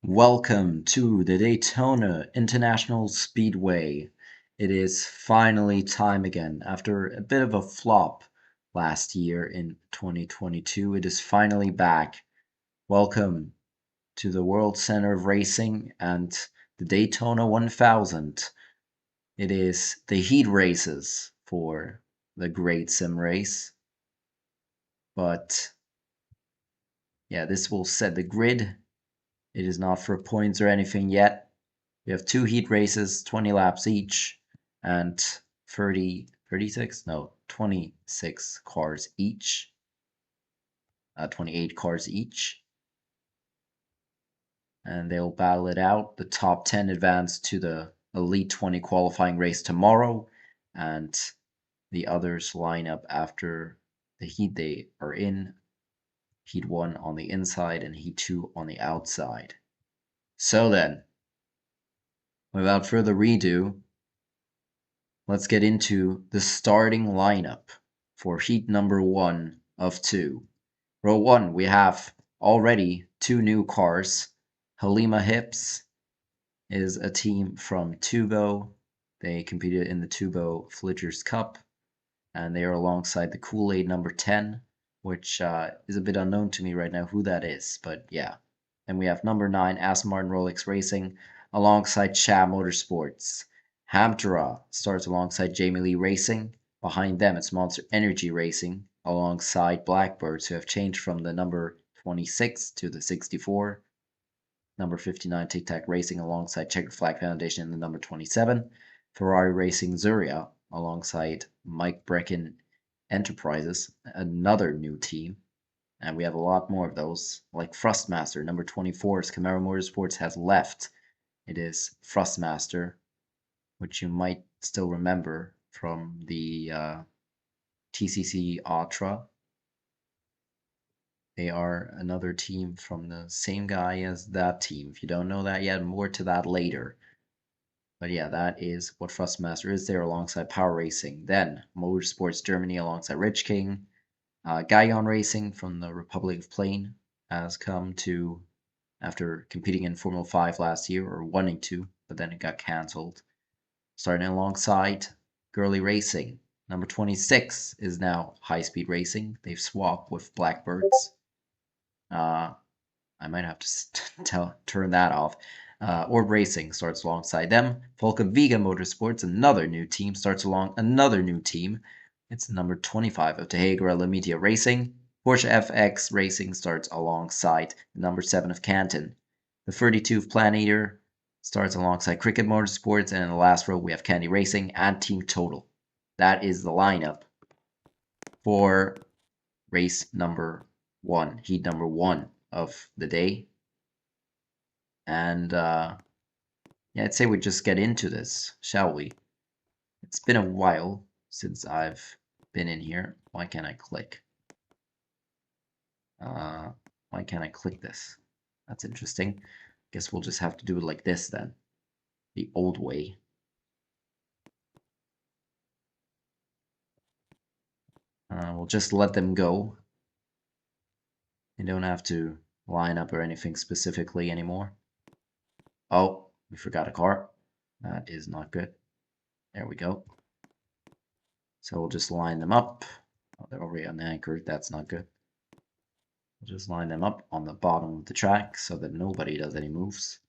Welcome to the Daytona International Speedway. It is finally time again. After a bit of a flop last year in 2022, it is finally back. Welcome to the World Center of Racing and the Daytona 1000. It is the heat races for the Great Sim Race. But yeah, this will set the grid. It is not for points or anything yet. We have two heat races, 20 laps each, and 36? No, 26 cars each. 28 cars each. And they'll battle it out. The top 10 advance to the Elite 20 qualifying race tomorrow, and the others line up after the heat they are in. Heat 1 on the inside and Heat 2 on the outside. So then, without further ado, let's get into the starting lineup for heat number 1 of 2. Row 1, we have already two new cars. Halima Hips is a team from Tubo. They competed in the Tubo Fliggers Cup, and they are alongside the Kool-Aid number 10, which is a bit unknown to me right now who that is, but yeah. Then we have number 9, Aston Martin Rolex Racing, alongside Cha Motorsports. Hamtara starts alongside Jamie Lee Racing. Behind them, it's Monster Energy Racing, alongside Blackbirds, who have changed from the number 26 to the 64. Number 59, Tic Tac Racing, alongside Checkered Flag Foundation in the number 27. Ferrari Racing Zuria, alongside Mike Brecken Enterprises, another new team. And we have a lot more of those, like Thrustmaster, number 24's Camaro Motorsports has left. It is Thrustmaster, which you might still remember from the TCC Ultra. They are another team from the same guy as that team. If you don't know that yet, more to that later. But yeah, that is what Thrustmaster is there alongside Power Racing. Then Motorsports Germany alongside Rich King. Guyon Racing from the Republic of Plain has come to, after competing in Formula 5 last year, or wanting to, but then it got cancelled. Starting alongside Girly Racing. Number 26 is now High Speed Racing. They've swapped with Blackbirds. I might have to turn that off. Orb Racing starts alongside them. Volca Vega Motorsports, another new team, starts along another new team. It's number 25 of Tehegra Lamitia Racing. Porsche FX Racing starts alongside the number 7 of Canton. The 32 of Plan Eater starts alongside Cricket Motorsports, and in the last row we have Candy Racing and Team Total. That is the lineup for race number 1, heat number 1 of the day. And yeah, I'd say we just get into this, shall we? It's been a while since I've been in here. Why can't I click? Why can't I click this? That's interesting. Guess we'll just have to do it like this then. The old way. We'll just let them go. You don't have to line up or anything specifically anymore. Oh, we forgot a car. That is not good. There we go. So we'll just line them up. Oh, they're already unanchored. That's not good. We'll just line them up on the bottom of the track so that nobody does any moves.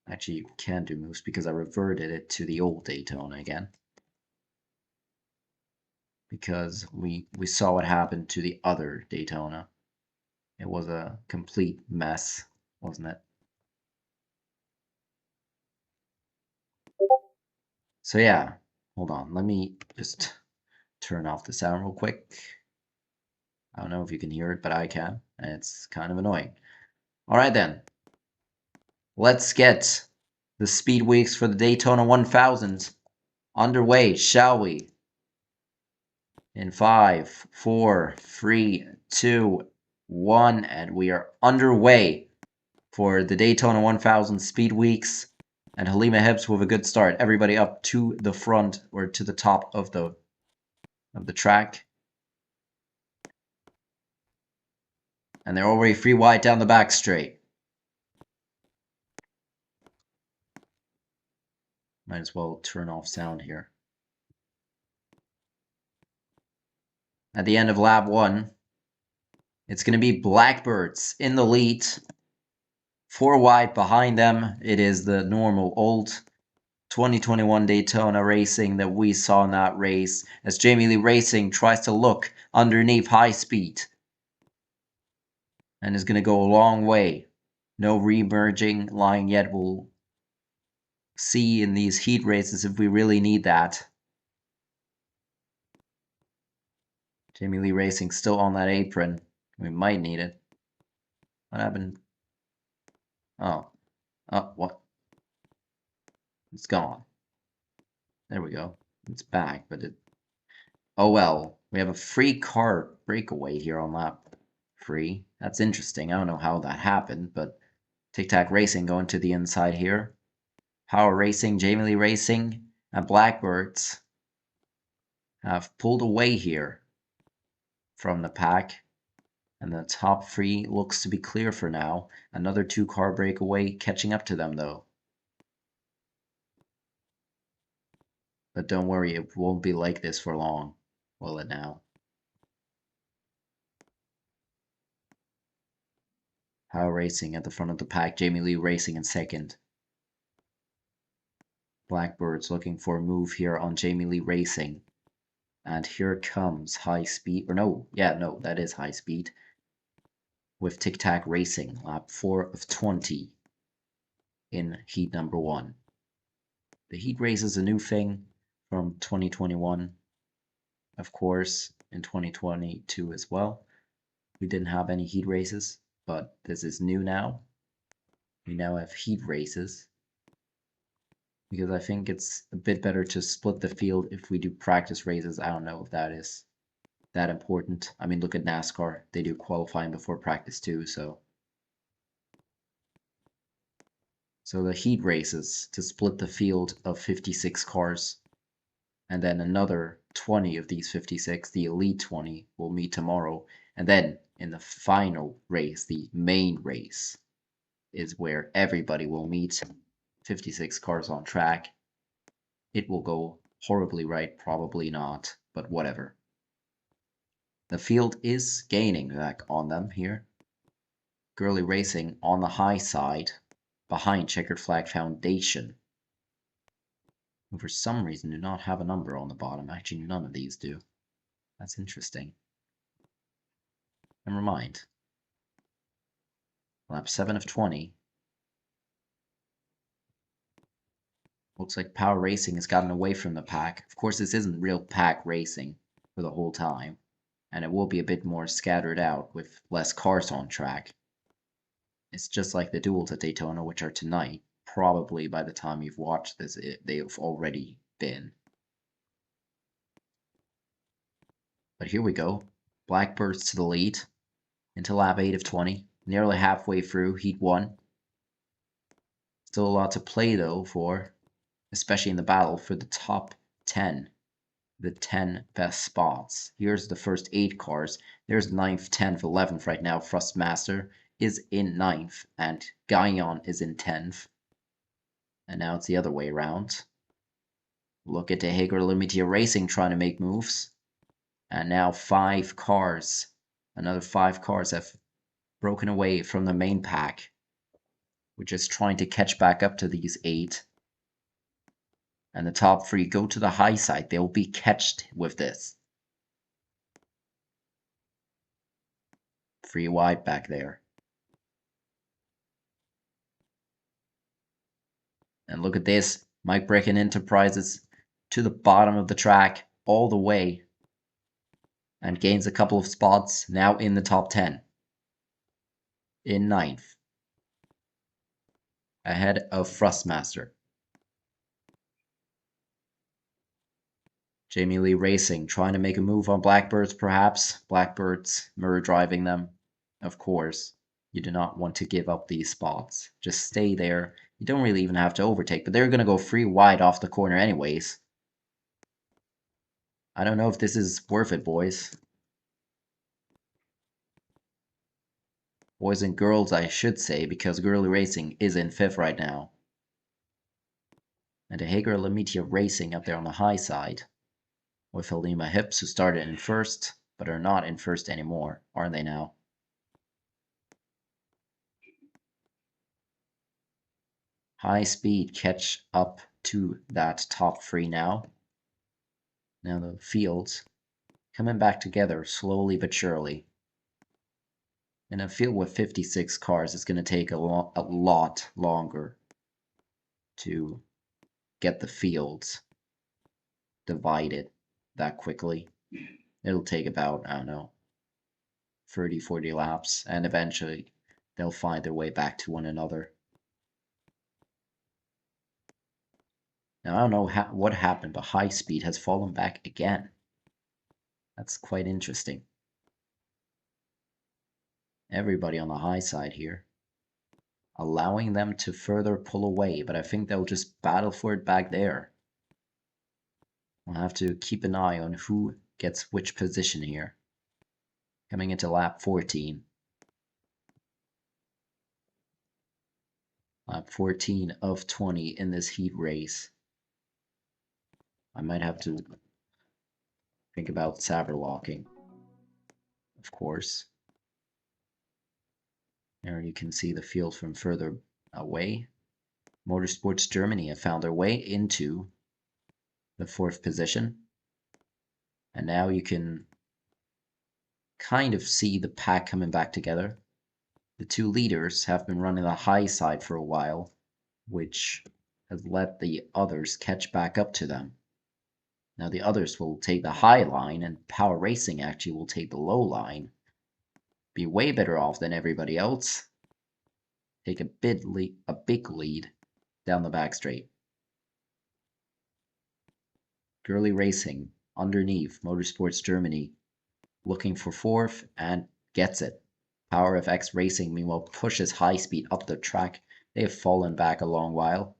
Actually, you can do moves because I reverted it to the old Daytona again. Because we saw what happened to the other Daytona. It was a complete mess, wasn't it? So yeah, hold on. Let me just turn off the sound real quick. I don't know if you can hear it, but I can, and it's kind of annoying. All right then. Let's get the speed weeks for the Daytona 1000 underway, shall we? In 5, 4, 3, 2, 1, and we are underway for the Daytona 1000 speed weeks. And Halima Hibbs with a good start. Everybody up to the front or to the top of the track. And they're already free wide down the back straight. Might as well turn off sound here. At the end of lap 1, it's going to be Blackbirds in the lead. 4 wide behind them. It is the normal old 2021 Daytona racing that we saw in that race as Jamie Lee Racing tries to look underneath high speed and is going to go a long way. No re-merging line yet. We'll see in these heat races if we really need that. Jamie Lee Racing still on that apron. We might need it. What happened? Oh. Oh, what? It's gone. There we go. It's back, but it... Oh well. We have a free car breakaway here on lap 3. That's interesting. I don't know how that happened, but Tic Tac Racing going to the inside here. Power Racing, Jamie Lee Racing, and Blackbirds have pulled away here from the pack. And the top 3 looks to be clear for now. Another 2-car breakaway catching up to them, though. But don't worry, it won't be like this for long, will it now? Power Racing at the front of the pack, Jamie Lee Racing in second. Blackbirds looking for a move here on Jamie Lee Racing. And here comes High Speed, or no, that is High Speed. With Tic Tac Racing, lap 4 of 20 in heat number 1. The heat race is a new thing from 2021, of course, in 2022 as well. We didn't have any heat races, but this is new now. We now have heat races because I think it's a bit better to split the field if we do practice races. I don't know if that is that important. I mean, look at NASCAR. They do qualifying before practice too, so the heat races to split the field of 56 cars, and then another 20 of these 56, the Elite 20, will meet tomorrow. And then in the final race, the main race, is where everybody will meet. 56 cars on track. It will go horribly right, probably not, but whatever. The field is gaining back on them here. Girly Racing on the high side, behind Checkered Flag Foundation, who for some reason do not have a number on the bottom. Actually, none of these do. That's interesting. Never mind. Lap 7 of 20. Looks like Power Racing has gotten away from the pack. Of course, this isn't real pack racing for the whole time, and it will be a bit more scattered out with less cars on track. It's just like the duels at Daytona, which are tonight. Probably by the time you've watched this, they've already been. But here we go. Blackbirds to the lead into lap 8 of 20. Nearly halfway through Heat 1. Still a lot to play, though, for, especially in the battle, for the top 10. The 10 best spots. Here's the first 8 cars. There's 9th, 10th, 11th right now. Thrustmaster is in 9th, and Guyon is in 10th. And now it's the other way around. Look at the Hager Limited Racing trying to make moves. And now 5 cars, another 5 cars have broken away from the main pack, which is trying to catch back up to these 8. And the top 3 go to the high side. They'll be catched with this. 3 wide back there. And look at this. Mike Brecken Enterprises to the bottom of the track all the way. And gains a couple of spots, now in the top 10. In 9th. Ahead of Thrustmaster. Jamie Lee Racing trying to make a move on Blackbirds perhaps. Blackbirds mirror driving them. Of course, you do not want to give up these spots. Just stay there. You don't really even have to overtake, but they're going to go 3 wide off the corner anyways. I don't know if this is worth it, boys. Boys and girls, I should say, because Girly Racing is in 5th right now. And De Hager Lamitia Racing up there on the high side, with Halima Hips, who started in first, but are not in first anymore, aren't they now? High Speed catch up to that top three now. Now the fields coming back together slowly but surely. In a field with 56 cars, it's going to take a lot longer to get the fields divided that quickly. It'll take about, I don't know, 30, 40 laps, and eventually they'll find their way back to one another. Now, I don't know what happened, but High Speed has fallen back again. That's quite interesting. Everybody on the high side here, allowing them to further pull away, but I think they'll just battle for it back there. We'll have to keep an eye on who gets which position here. Coming into lap 14. Lap 14 of 20 in this heat race. I might have to think about saber locking, of course. There you can see the field from further away. Motorsports Germany have found their way into the 4th position. And now you can kind of see the pack coming back together. The two leaders have been running the high side for a while, which has let the others catch back up to them. Now the others will take the high line, and Power Racing actually will take the low line. Be way better off than everybody else. Take a big lead down the back straight. Girly Racing underneath Motorsports Germany, looking for 4th and gets it. Power FX Racing meanwhile pushes High Speed up the track. They have fallen back a long while.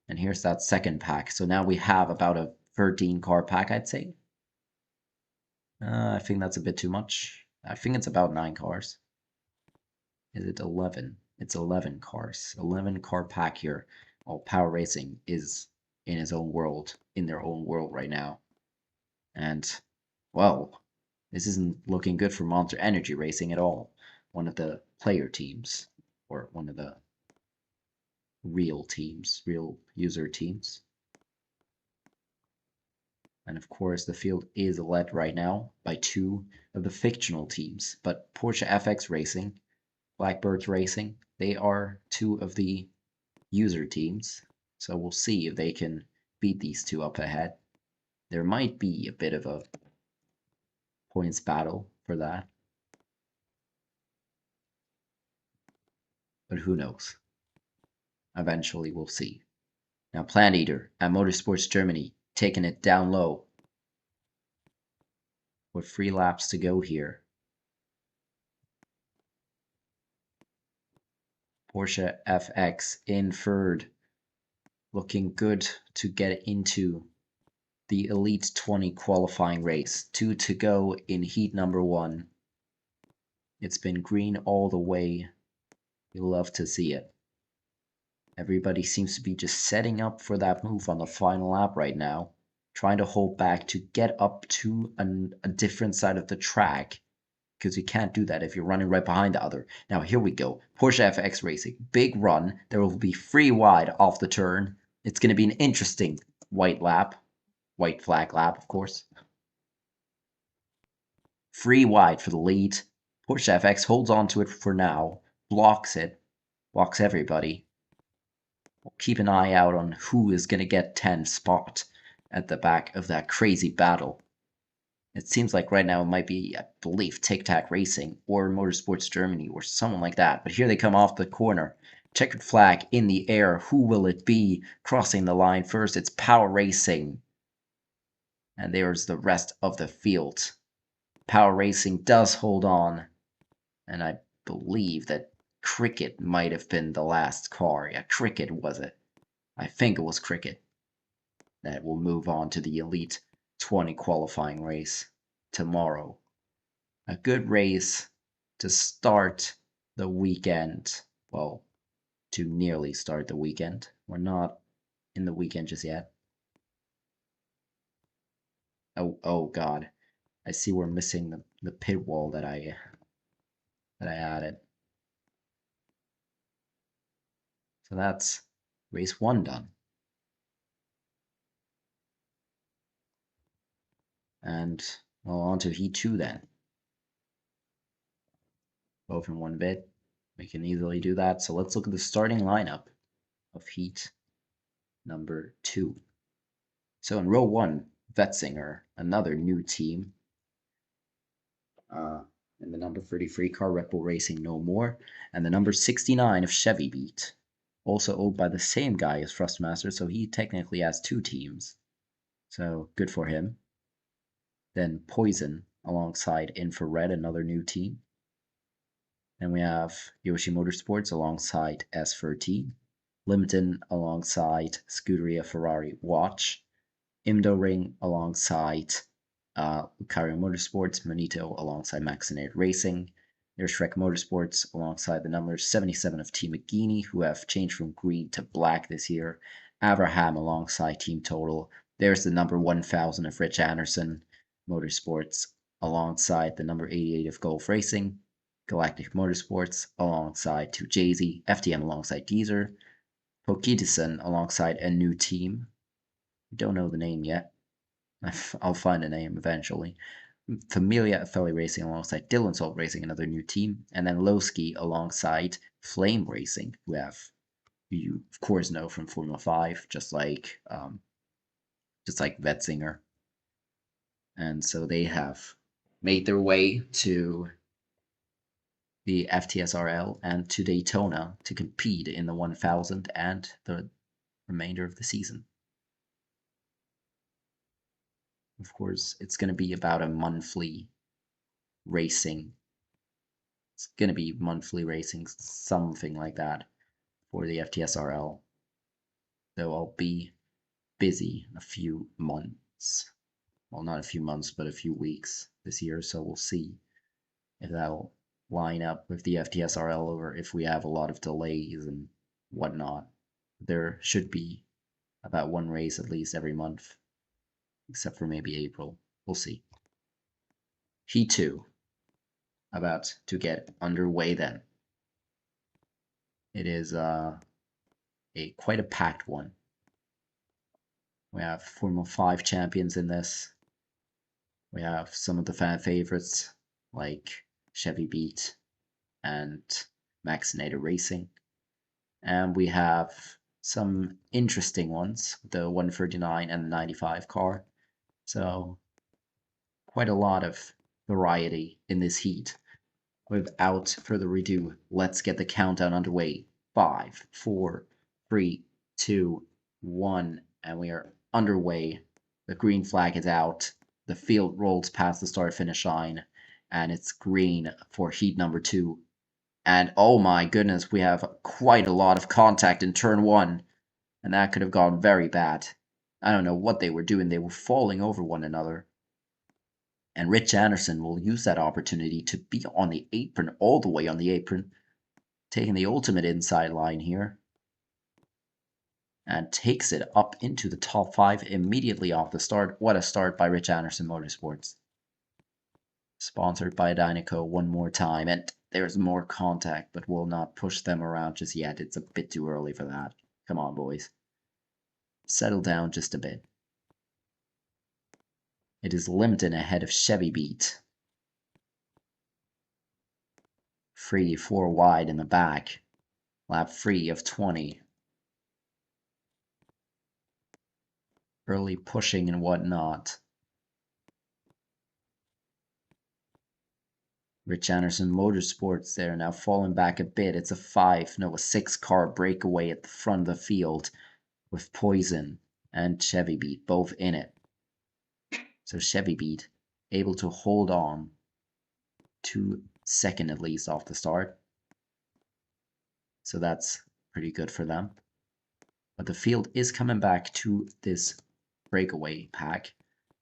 And here's that second pack. So now we have about a 13 car pack, I'd say. I think that's a bit too much. I think it's about 9 cars. Is it 11? It's 11 cars. 11 car pack here. While Power Racing is in his own world, in their own world right now. And, well, this isn't looking good for Monster Energy Racing at all. One of the player teams, or one of the real teams, real user teams. And of course, the field is led right now by 2 of the fictional teams. But Porsche FX Racing, Blackbirds Racing, they are 2 of the user teams. So we'll see if they can beat these 2 up ahead. There might be a bit of a points battle for that. But who knows? Eventually we'll see. Now Plant Eater at Motorsports Germany taking it down low. With 3 laps to go here. Porsche FX in 3rd. Looking good to get into the Elite 20 qualifying race. 2 to go in heat number 1. It's been green all the way. You'll love to see it. Everybody seems to be just setting up for that move on the final lap right now. Trying to hold back to get up to a different side of the track. Because you can't do that if you're running right behind the other. Now here we go. Porsche FX Racing. Big run. There will be 3 wide off the turn. It's going to be an interesting white lap. White flag lap, of course. 3 wide for the lead. Porsche FX holds on to it for now. Blocks it. Blocks everybody. We'll keep an eye out on who is going to get 10th spot at the back of that crazy battle. It seems like right now it might be, I believe, Tic Tac Racing or Motorsports Germany or someone like that. But here they come off the corner. Checkered flag in the air. Who will it be crossing the line first? It's Power Racing. And there's the rest of the field. Power Racing does hold on. And I believe that Cricket might have been the last car. Yeah, Cricket was it. I think it was Cricket. That will move on to the Elite 20 qualifying race tomorrow. A good race to start the weekend. Well, to nearly start the weekend. We're not in the weekend just yet. Oh God. I see we're missing the pit wall that I added. So that's race 1 done. And well, on to heat 2 then. Both in one bit. We can easily do that. So let's look at the starting lineup of heat number 2. So in row 1, Vetzinger, another new team. In the number 33 car, Red Bull Racing No More. And the number 69 of Chevy Beat, also owned by the same guy as Thrustmaster, so he technically has 2 teams. So good for him. Then Poison alongside Infrared, another new team. Then we have Yoshi Motorsports alongside S13, Limited alongside Scuderia Ferrari Watch, Imdo Ring alongside Lucario Motorsports, Manito alongside Maxinated Racing, there's Shrek Motorsports alongside the number 77 of Team McGeaney, who have changed from green to black this year, Abraham alongside Team Total, there's the number 1000 of Rich Anderson Motorsports alongside the number 88 of Golf Racing, Galactic Motorsports alongside 2Jay-Z, FTM alongside Deezer, Pokitison alongside a new team. Don't know the name yet. I'll find a name eventually. Familia Athelli Racing alongside Dylan Salt Racing, another new team, and then Lowski alongside Flame Racing, who you of course know from Formula 5, just like Vetzinger. And so they have made their way to the FTSRL and to Daytona to compete in the 1000 and the remainder of the season. Of course, it's going to be about a monthly racing. It's going to be monthly racing, something like that, for the FTSRL. Though I'll be busy a few months. Well, not a few months, but a few weeks this year, so we'll see if that'll line up with the FTSRL or if we have a lot of delays and whatnot. There should be about one race at least every month, except for maybe April. We'll see. Heat 2, about to get underway then. It is quite a packed one. We have Formula 5 champions in this. We have some of the fan favorites like Chevy Beat and Maxinator Racing. And we have some interesting ones, the 139 and the 95 car. So quite a lot of variety in this heat. Without further ado, let's get the countdown underway. 5, 4, 3, 2, 1, and we are underway. The green flag is out. The field rolls past the start-finish line, and it's green for heat number 2. And oh my goodness, we have quite a lot of contact in turn 1, and that could have gone very bad. I don't know what they were doing. They were falling over one another. And Rich Anderson will use that opportunity to be on the apron, all the way on the apron, taking the ultimate inside line here. And takes it up into the top 5 immediately off the start. What a start by Rich Anderson Motorsports. Sponsored by Dynaco one more time. And there's more contact, but we'll not push them around just yet. It's a bit too early for that. Come on, boys. Settle down just a bit. It is Limited ahead of Chevy Beat. 3-4 wide in the back. Lap 3 of 20. Early pushing and whatnot. Rich Anderson Motorsports there now falling back a bit. It's a 6-car breakaway at the front of the field with Poison and Chevy Beat both in it. So Chevy Beat able to hold on to second at least off the start. So that's pretty good for them. But the field is coming back to this breakaway pack.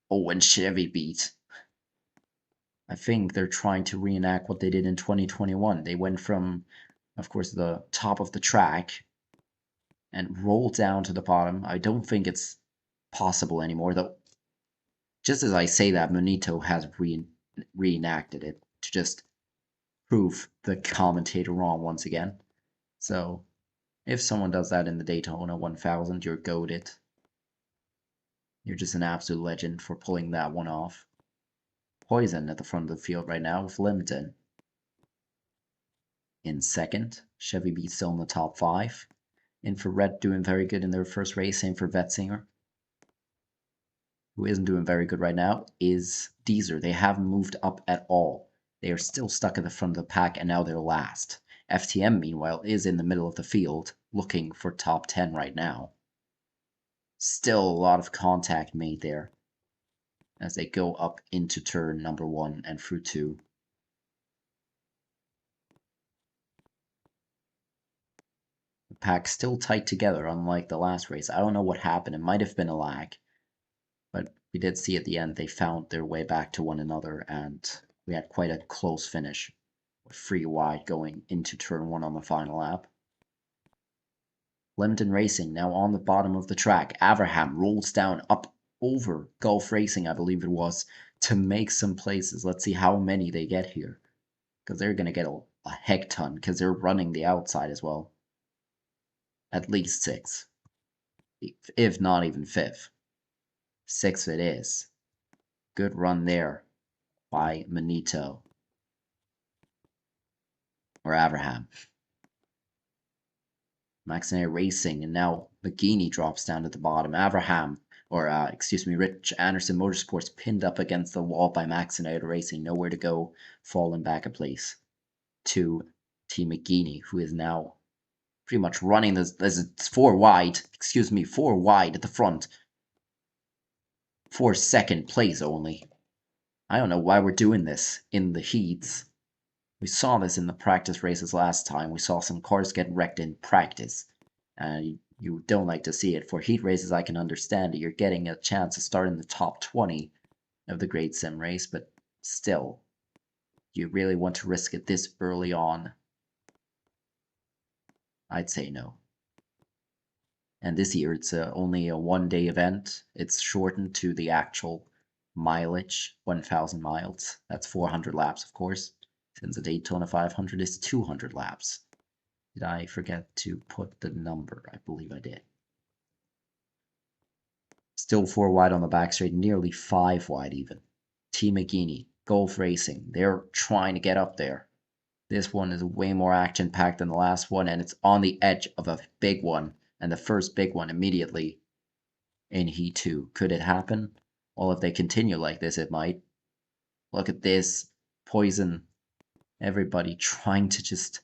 Oh, and Chevy Beat. I think they're trying to reenact what they did in 2021. They went from, of course, the top of the track and roll down to the bottom. I don't think it's possible anymore, though. Just as I say that, Monito has reenacted it to just prove the commentator wrong once again. So, if someone does that in the Daytona 1000, you're goated. You're just an absolute legend for pulling that one off. Poison at the front of the field right now with Limpton in second. Chevy B still in the top 5. Infrared doing very good in their first race. Same for Vetzinger. Who isn't doing very good right now is Deezer. They haven't moved up at all. They are still stuck at the front of the pack, and now they're last. FTM, meanwhile, is in the middle of the field, looking for top 10 right now. Still a lot of contact made there as they go up into turn number 1 and through 2. The pack still tight together, unlike the last race. I don't know what happened. It might have been a lag. But we did see at the end they found their way back to one another, and we had quite a close finish. 3 wide going into turn 1 on the final lap. Limpton Racing now on the bottom of the track. Averham rolls down up over Gulf Racing, I believe it was, to make some places. Let's see how many they get here, because they're going to get a heck ton, because they're running the outside as well. At least 6, if not even 5th. 6 it is. Good run there by Manito. Or Abraham. Maxine Racing, and now McGeaney drops down to the bottom. Abraham, or Rich Anderson Motorsports pinned up against the wall by Maxine Racing. Nowhere to go, falling back a place to Team McGeaney, who is now pretty much running this. It's 4 wide at the front. For second place only. I don't know why we're doing this in the heats. We saw this in the practice races last time. We saw some cars get wrecked in practice. And you don't like to see it. For heat races, I can understand it. You're getting a chance to start in the top 20 of the Great Sim race. But still, you really want to risk it this early on? I'd say no. And this year, it's only a one-day event. It's shortened to the actual mileage, 1,000 miles. That's 400 laps, of course. Since the Daytona 500 is 200 laps. Did I forget to put the number? I believe I did. Still 4 wide on the back straight, nearly 5 wide even. Team McGeaney, Gulf Racing, they're trying to get up there. This one is way more action-packed than the last one, and it's on the edge of a big one, and the first big one immediately in Heat 2. Could it happen? Well, if they continue like this, it might. Look at this. Poison. Everybody trying to just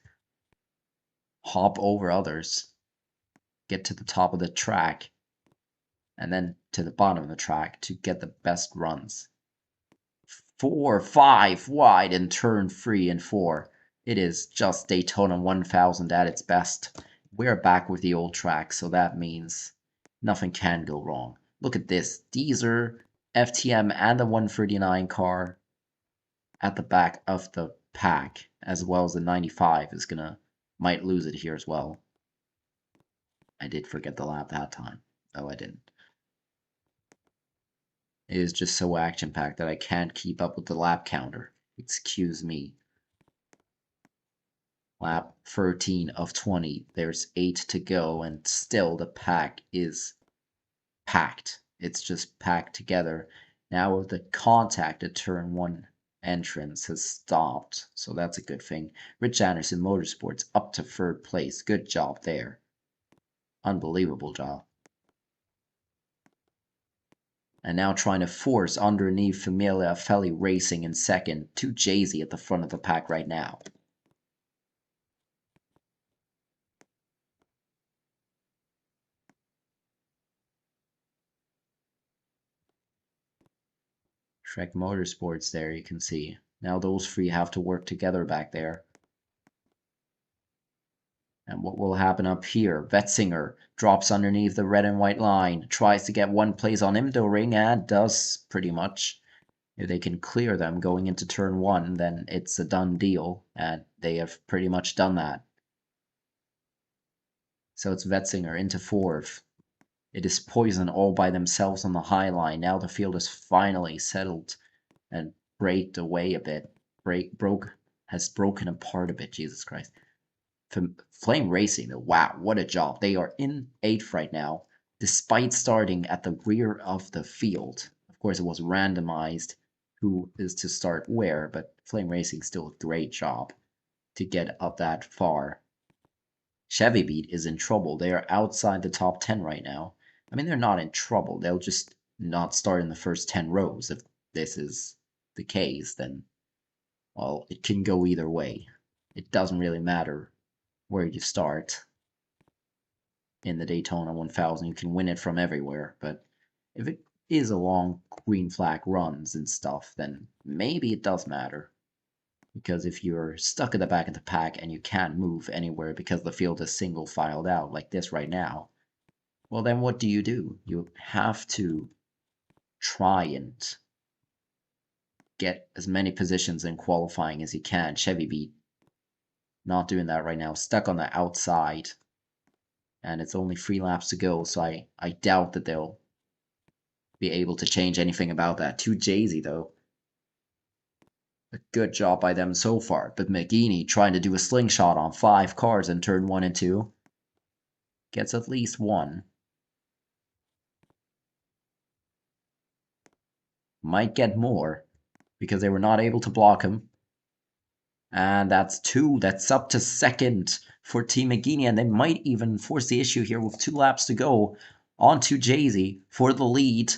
hop over others, get to the top of the track, and then to the bottom of the track to get the best runs. 4, 5 wide in turn 3 and 4. It is just Daytona 1000 at its best. We're back with the old track, so that means nothing can go wrong. Look at this. Deezer, FTM, and the 139 car at the back of the pack, as well as the 95 is might lose it here as well. I did forget the lap that time. Oh, I didn't. It is just so action-packed that I can't keep up with the lap counter. Excuse me. Lap 13 of 20. There's 8 to go, and still the pack is packed. It's just packed together. Now the contact at turn 1 entrance has stopped, so that's a good thing. Rich Anderson Motorsports up to 3rd place. Good job there. Unbelievable job. And now trying to force underneath Familia Feli Racing in 2nd to Jay-Z at the front of the pack right now. Shrek Motorsports there, you can see. Now those 3 have to work together back there. And what will happen up here? Vetzinger drops underneath the red and white line, tries to get one place on Imdo Ring, and does pretty much. If they can clear them going into turn 1, then it's a done deal, and they have pretty much done that. So it's Wetzinger into fourth. It is Poison all by themselves on the high line. Now the field is finally settled and braked away a bit. Has broken apart a bit, Jesus Christ. Flame Racing, though, wow, what a job. They are in 8th right now, despite starting at the rear of the field. Of course, it was randomized who is to start where, but Flame Racing still a great job to get up that far. Chevy Beat is in trouble. They are outside the top 10 right now. I mean, they're not in trouble. They'll just not start in the first 10 rows. If this is the case, then, well, it can go either way. It doesn't really matter where you start in the Daytona 1000. You can win it from everywhere, but if it is a long green flag runs and stuff, then maybe it does matter. Because if you're stuck at the back of the pack and you can't move anywhere because the field is single filed out like this right now, well, then what do? You have to try and get as many positions in qualifying as you can. Chevy Beat not doing that right now, stuck on the outside, and it's only 3 laps to go, so I doubt that they'll be able to change anything about that. Too Jay-Z, though. A good job by them so far, but McGeaney trying to do a slingshot on 5 cars in turn 1 and 2. Gets at least 1. Might get more, because they were not able to block him. And that's 2. That's up to 2nd for Team McGeaney, and they might even force the issue here with 2 laps to go. On to Jay-Z for the lead.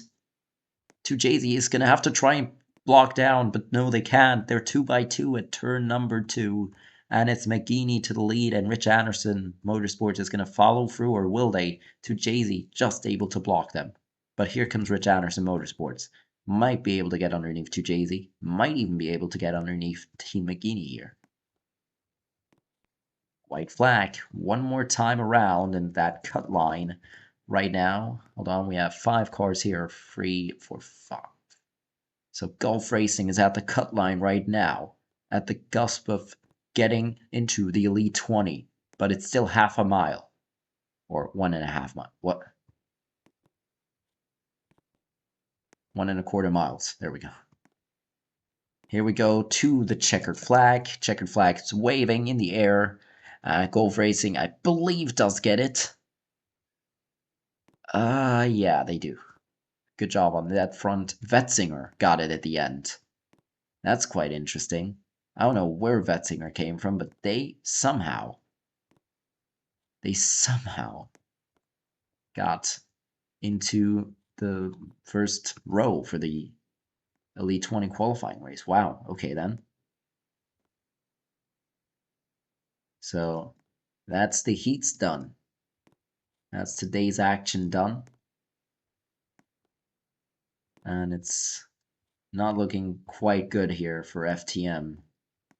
To Jay-Z is going to have to try and block down, but no, they can't. They're 2 by 2 at turn number 2. And it's McGeaney to the lead, and Rich Anderson Motorsports is going to follow through, or will they? To Jay-Z, just able to block them. But here comes Rich Anderson Motorsports. Might be able to get underneath to Jay-Z. Might even be able to get underneath Team McGeaney here. White flag. One more time around in that cut line. Right now, hold on, we have 5 cars here. 3, 4, 5. So Gulf Racing is at the cut line right now, at the cusp of getting into the Elite 20, but it's still half a mile, or 1.5 miles. What? 1.25 miles. There we go. Here we go to the checkered flag. Checkered flag is waving in the air. Gulf Racing, I believe, does get it. Yeah, they do. Good job on that front. Wetzinger got it at the end. That's quite interesting. I don't know where Wetzinger came from, but they somehow got into the first row for the Elite 20 qualifying race. Wow, okay then. So that's the heats done. That's today's action done. And it's not looking quite good here for FTM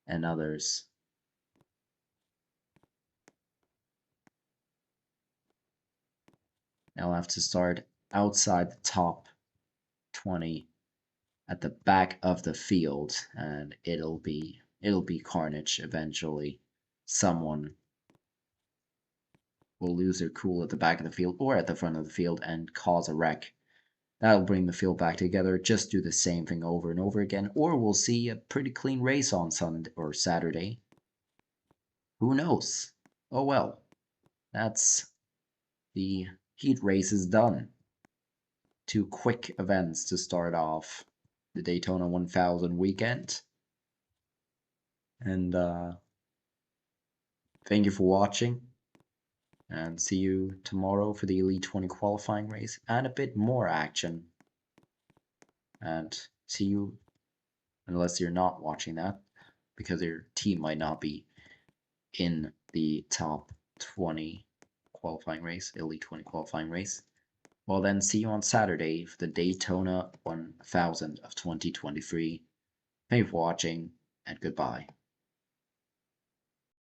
and others. They'll have to start outside the top 20 at the back of the field, and it'll be carnage eventually. Someone will lose their cool at the back of the field or at the front of the field and cause a wreck. That'll bring the field back together. Just do the same thing over and over again, or we'll see a pretty clean race on Sunday or Saturday. Who knows? Oh well. That's the heat race is done. 2 quick events to start off the Daytona 1000 weekend. And thank you for watching. And see you tomorrow for the Elite 20 qualifying race and a bit more action. And see you, unless you're not watching that, because your team might not be in the top 20 qualifying race, Elite 20 qualifying race. Well then, see you on Saturday for the Daytona 1000 of 2023. Thank you for watching, and goodbye.